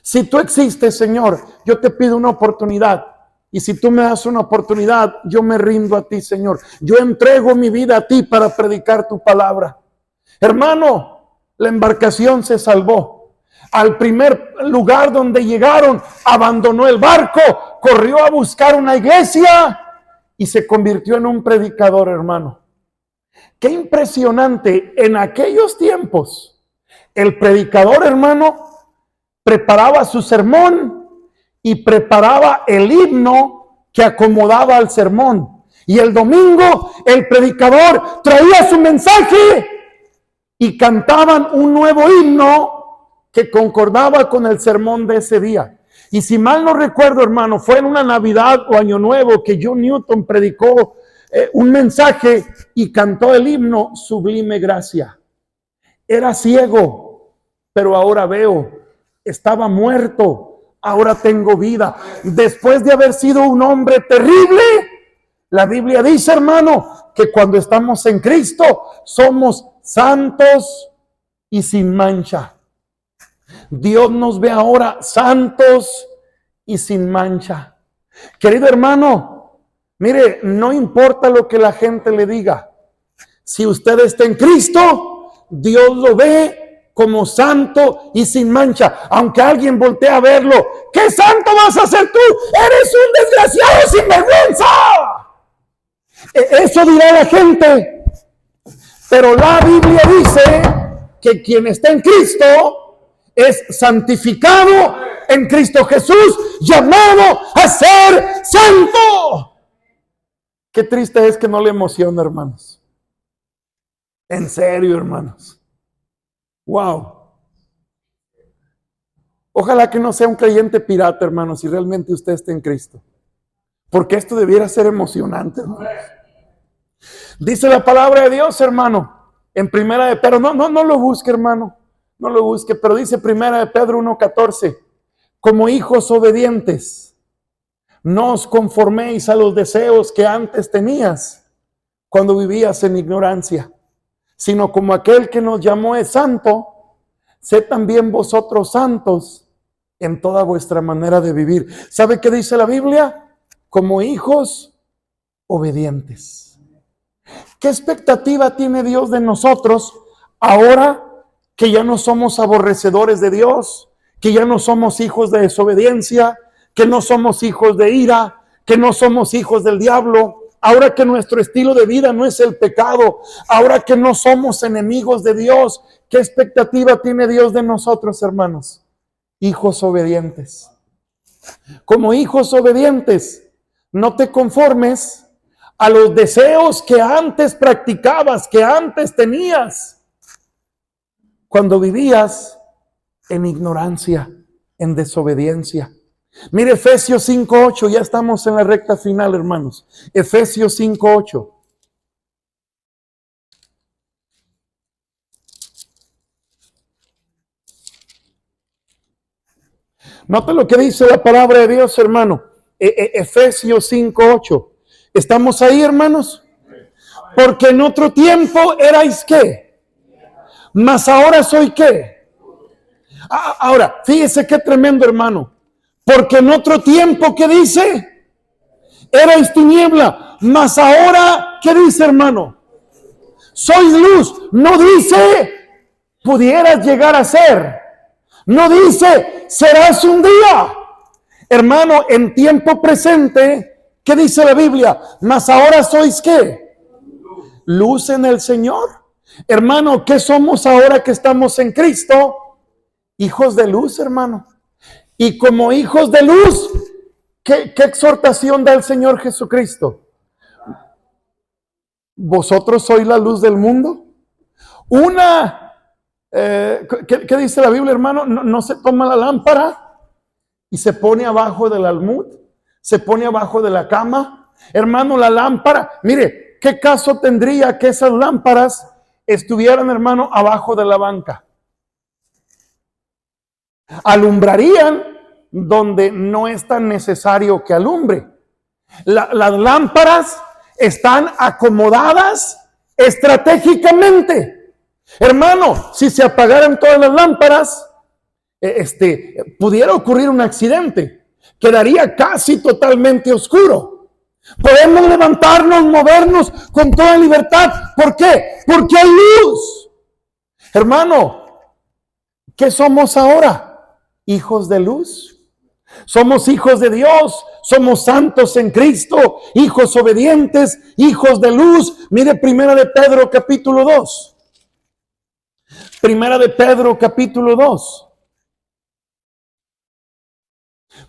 Si tú existes, Señor, yo te pido una oportunidad. Y si tú me das una oportunidad, yo me rindo a ti, Señor. Yo entrego mi vida a ti para predicar tu palabra. Hermano, la embarcación se salvó. Al primer lugar donde llegaron, abandonó el barco, corrió a buscar una iglesia y se convirtió en un predicador, hermano. Qué impresionante. En aquellos tiempos, el predicador, hermano, preparaba su sermón y preparaba el himno que acomodaba al sermón. Y el domingo, el predicador traía su mensaje y cantaban un nuevo himno que concordaba con el sermón de ese día. Y si mal no recuerdo, hermano, fue en una Navidad o Año Nuevo que John Newton predicó un mensaje y cantó el himno Sublime Gracia. Era ciego, pero ahora veo. Estaba muerto, ahora tengo vida. Después de haber sido un hombre terrible, la Biblia dice, hermano, que cuando estamos en Cristo somos santos y sin mancha. Dios nos ve ahora santos y sin mancha. Querido hermano, mire, no importa lo que la gente le diga. Si usted está en Cristo, Dios lo ve como santo y sin mancha. Aunque alguien voltee a verlo, ¿qué santo vas a ser tú? Eres un desgraciado sin vergüenza. Eso dirá la gente. Pero la Biblia dice que quien está en Cristo es santificado en Cristo Jesús, llamado a ser santo. Qué triste es que no le emociona, hermanos. En serio, hermanos. Wow. Ojalá que no sea un creyente pirata, hermanos, si realmente usted está en Cristo. Porque esto debiera ser emocionante, hermanos. Dice la palabra de Dios, hermano, en Primera de Pedro. No lo busque, hermano. No lo busque, pero dice Primera de Pedro 1:14. Como hijos obedientes, no os conforméis a los deseos que antes tenías cuando vivías en ignorancia, sino como aquel que nos llamó es santo, sed también vosotros santos en toda vuestra manera de vivir. ¿Sabe qué dice la Biblia? Como hijos obedientes. ¿Qué expectativa tiene Dios de nosotros ahora que ya no somos aborrecedores de Dios, que ya no somos hijos de desobediencia, que no somos hijos de ira, que no somos hijos del diablo? Ahora que nuestro estilo de vida no es el pecado, ahora que no somos enemigos de Dios, ¿qué expectativa tiene Dios de nosotros, hermanos? Hijos obedientes. Como hijos obedientes, no te conformes a los deseos que antes practicabas, que antes tenías, cuando vivías en ignorancia, en desobediencia. Mire Efesios 5:8, ya estamos en la recta final, hermanos. Efesios 5:8. Note lo que dice la palabra de Dios, hermano. Efesios 5:8. ¿Estamos ahí, hermanos? Porque en otro tiempo erais ¿qué? Mas ahora soy ¿qué? Ahora, fíjese qué tremendo, hermano. Porque en otro tiempo, ¿qué dice? Erais tiniebla, mas ahora, ¿qué dice, hermano? Sois luz. No dice, pudieras llegar a ser. No dice, serás un día. Hermano, en tiempo presente, ¿qué dice la Biblia? Mas ahora sois ¿qué? Luz en el Señor. Hermano, ¿qué somos ahora que estamos en Cristo? Hijos de luz, hermano. Y como hijos de luz, ¿qué exhortación da el Señor Jesucristo? ¿Vosotros sois la luz del mundo? ¿Qué dice la Biblia, hermano? No se toma la lámpara y se pone abajo del almud, se pone abajo de la cama. Hermano, la lámpara, mire, ¿qué caso tendría que esas lámparas estuvieran, hermano, abajo de la banca? Alumbrarían donde no es tan necesario que alumbre. Las lámparas están acomodadas estratégicamente. Hermano, si se apagaran todas las lámparas, pudiera ocurrir un accidente. Quedaría casi totalmente oscuro. Podemos levantarnos, movernos con toda libertad. ¿Por qué? Porque hay luz. Hermano, ¿qué somos ahora? Hijos de luz. Somos hijos de Dios, somos santos en Cristo, hijos obedientes, hijos de luz. Mire Primera de Pedro capítulo 2. Primera de Pedro capítulo 2.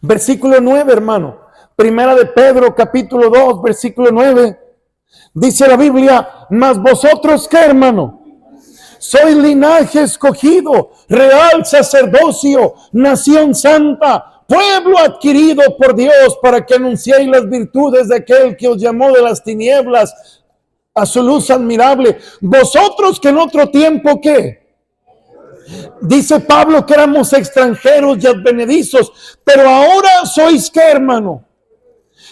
Versículo 9, hermano. Primera de Pedro capítulo 2, versículo 9. Dice la Biblia, mas vosotros ¿qué, hermano? Sois linaje escogido, real sacerdocio, nación santa, pueblo adquirido por Dios para que anunciéis las virtudes de aquel que os llamó de las tinieblas a su luz admirable. Vosotros que en otro tiempo, ¿qué? Dice Pablo que éramos extranjeros y advenedizos, pero ahora sois ¿qué, hermano?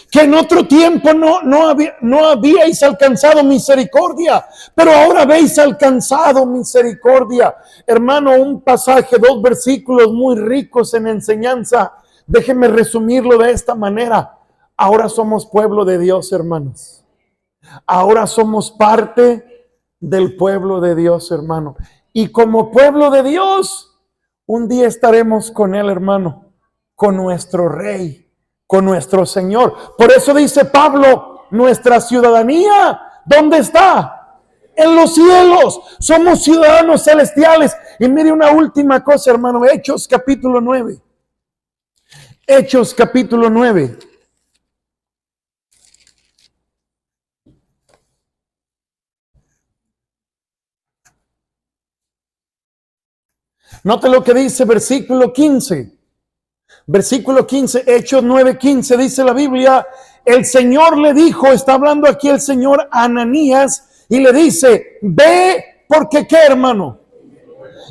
Que en otro tiempo no habíais alcanzado misericordia, pero ahora habéis alcanzado misericordia. Hermano, un pasaje, 2 versículos muy ricos en enseñanza. Déjenme resumirlo de esta manera. Ahora somos pueblo de Dios, hermanos. Ahora somos parte del pueblo de Dios, hermano. Y como pueblo de Dios, un día estaremos con Él, hermano, con nuestro Rey, con nuestro Señor. Por eso dice Pablo, nuestra ciudadanía, ¿dónde está? En los cielos. Somos ciudadanos celestiales. Y mire una última cosa, hermano. Hechos capítulo 9. Hechos capítulo 9. Note lo que dice versículo 15. Versículo 15, Hechos 9:15, dice la Biblia, el Señor le dijo, está hablando aquí el Señor a Ananías, y le dice, ve, porque ¿qué, hermano?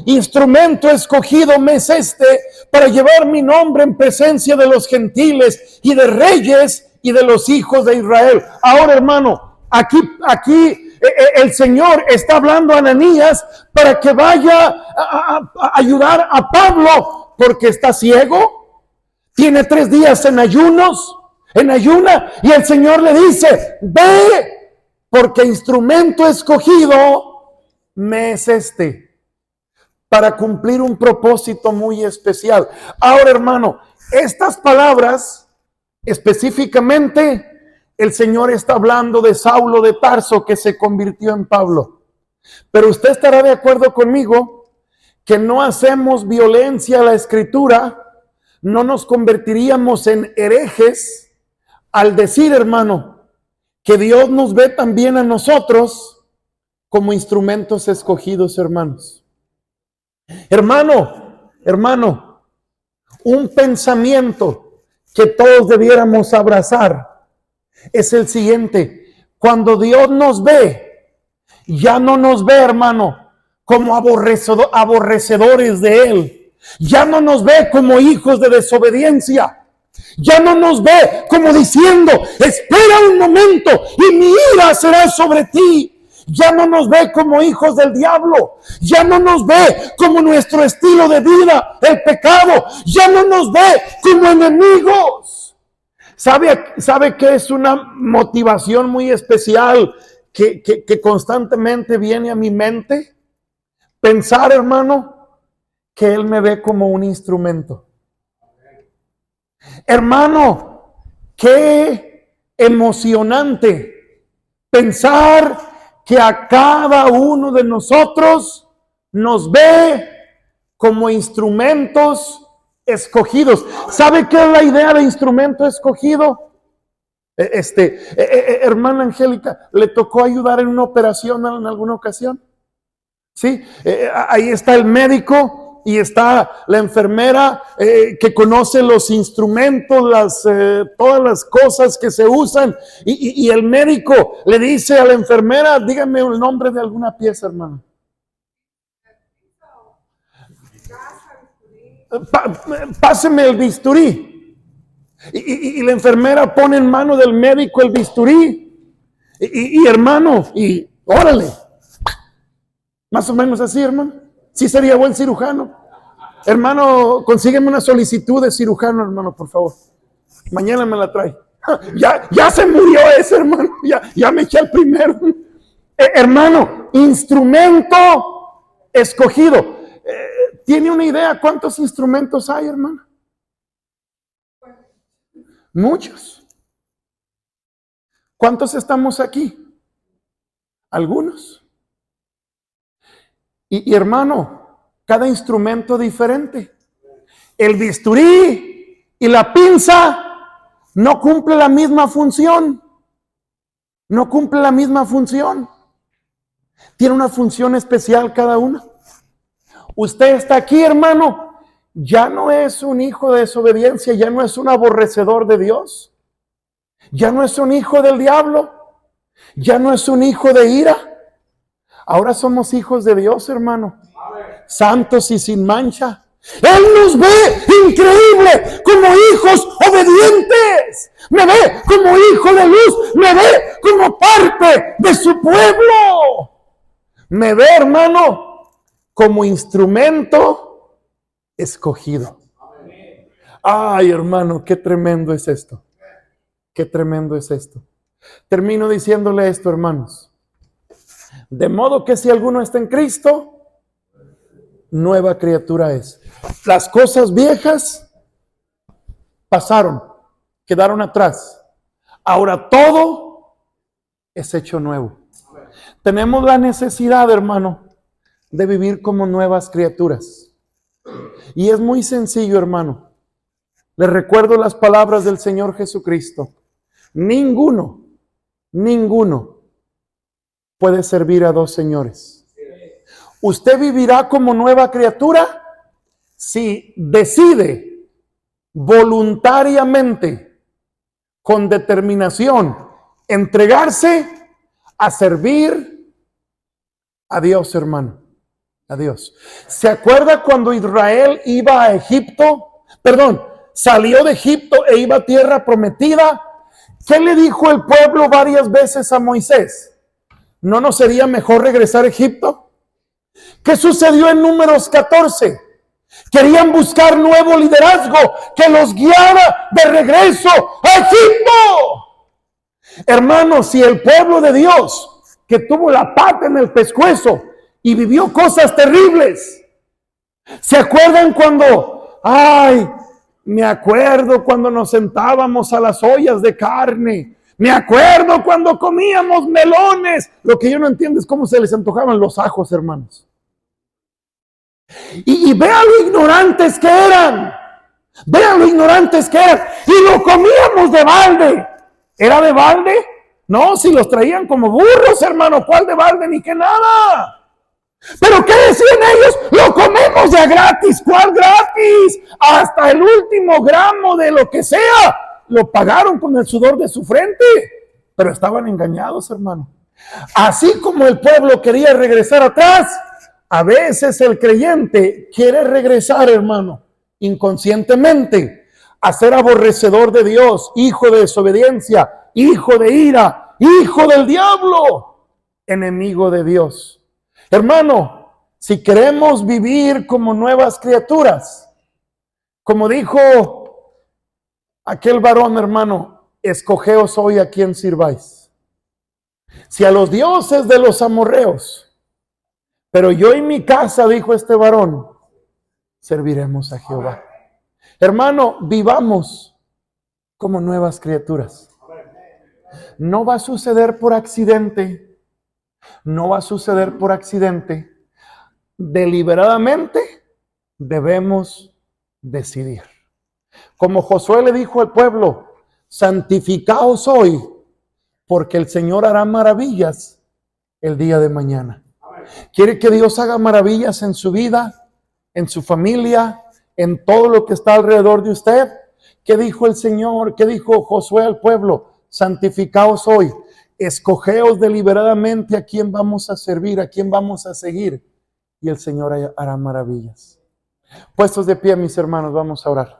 Instrumento escogido me es este para llevar mi nombre en presencia de los gentiles y de reyes y de los hijos de Israel. Ahora, hermano, aquí el Señor está hablando a Ananías para que vaya a ayudar a Pablo porque está ciego, tiene 3 días en ayuna, y el Señor le dice, ve, porque instrumento escogido me es este, para cumplir un propósito muy especial. Ahora, hermano, estas palabras, específicamente, el Señor está hablando de Saulo de Tarso, que se convirtió en Pablo. Pero usted estará de acuerdo conmigo que no hacemos violencia a la Escritura, no nos convertiríamos en herejes al decir, hermano, que Dios nos ve también a nosotros como instrumentos escogidos, hermanos. Hermano, un pensamiento que todos debiéramos abrazar es el siguiente: cuando Dios nos ve, ya no nos ve, hermano, como aborrecedores de Él. Ya no nos ve como hijos de desobediencia. Ya no nos ve como diciendo, espera un momento y mi ira será sobre ti. Ya no nos ve como hijos del diablo. Ya no nos ve como nuestro estilo de vida, el pecado. Ya no nos ve como enemigos. ¿Sabe que es una motivación muy especial que constantemente viene a mi mente? Pensar, hermano, que Él me ve como un instrumento. Hermano, qué emocionante pensar que a cada uno de nosotros nos ve como instrumentos escogidos. ¿Sabe qué es la idea de instrumento escogido? Hermana Angélica, ¿le tocó ayudar en una operación en alguna ocasión? Sí, ahí está el médico y está la enfermera que conoce los instrumentos, todas las cosas que se usan, y el médico le dice a la enfermera, dígame el nombre de alguna pieza, hermano. Páseme el bisturí. Y la enfermera pone en mano del médico el bisturí. Y hermano, y órale. Más o menos así, hermano. Sí sería buen cirujano. Hermano, consígueme una solicitud de cirujano, hermano, por favor. Mañana me la trae. Ya se murió ese, hermano. Ya me eché el primero. Hermano, instrumento escogido. ¿Tiene una idea cuántos instrumentos hay, hermano? Muchos. ¿Cuántos estamos aquí? Algunos. Y hermano, cada instrumento diferente. El bisturí y la pinza no cumple la misma función. No cumple la misma función. Tiene una función especial cada una. Usted está aquí, hermano, ya no es un hijo de desobediencia, ya no es un aborrecedor de Dios, ya no es un hijo del diablo, ya no es un hijo de ira. Ahora somos hijos de Dios, hermano. santos y sin mancha. Él nos ve increíble como hijos obedientes. Me ve como hijo de luz. Me ve como parte de su pueblo. Me ve, hermano, como instrumento escogido. Ay, hermano, qué tremendo es esto. Qué tremendo es esto. Termino diciéndole esto, hermanos. De modo que si alguno está en Cristo, nueva criatura es. Las cosas viejas pasaron, quedaron atrás. Ahora todo es hecho nuevo. Tenemos la necesidad, hermano, de vivir como nuevas criaturas. Y es muy sencillo, hermano. Les recuerdo las palabras del Señor Jesucristo. Ninguno puede servir a dos señores. Usted vivirá como nueva criatura si decide voluntariamente, con determinación, entregarse a servir a Dios, hermano. A Dios. ¿Se acuerda cuando Israel iba a Egipto? Salió de Egipto e iba a tierra prometida. ¿Qué le dijo el pueblo varias veces a Moisés? ¿No nos sería mejor regresar a Egipto? ¿Qué sucedió en Números 14? Querían buscar nuevo liderazgo que los guiara de regreso a Egipto. Hermanos, si el pueblo de Dios, que tuvo la pata en el pescuezo y vivió cosas terribles, ¿se acuerdan cuando, me acuerdo cuando nos sentábamos a las ollas de carne? Me acuerdo cuando comíamos melones. Lo que yo no entiendo es cómo se les antojaban los ajos, hermanos. Y vean lo ignorantes que eran. Vean lo ignorantes que eran. Y lo comíamos de balde. ¿Era de balde? No, si los traían como burros, hermano. ¿Cuál de balde? Ni que nada. ¿Pero qué decían ellos? Lo comemos ya gratis. ¿Cuál gratis? Hasta el último gramo de lo que sea lo pagaron con el sudor de su frente. Pero estaban engañados, hermano. Así como el pueblo quería regresar atrás, a veces el creyente quiere regresar, hermano, inconscientemente, a ser aborrecedor de Dios, hijo de desobediencia, hijo de ira, hijo del diablo, enemigo de Dios. Hermano, si queremos vivir como nuevas criaturas, como dijo aquel varón, hermano, escogeos hoy a quién sirváis. Si a los dioses de los amorreos, pero yo y mi casa, dijo este varón, serviremos a Jehová. Hermano, vivamos como nuevas criaturas. No va a suceder por accidente. No va a suceder por accidente. Deliberadamente debemos decidir. Como Josué le dijo al pueblo, santificaos hoy, porque el Señor hará maravillas el día de mañana. ¿Quiere que Dios haga maravillas en su vida, en su familia, en todo lo que está alrededor de usted? ¿Qué dijo el Señor? ¿Qué dijo Josué al pueblo? Santificaos hoy, escogeos deliberadamente a quién vamos a servir, a quién vamos a seguir, y el Señor hará maravillas. Puestos de pie, mis hermanos, vamos a orar.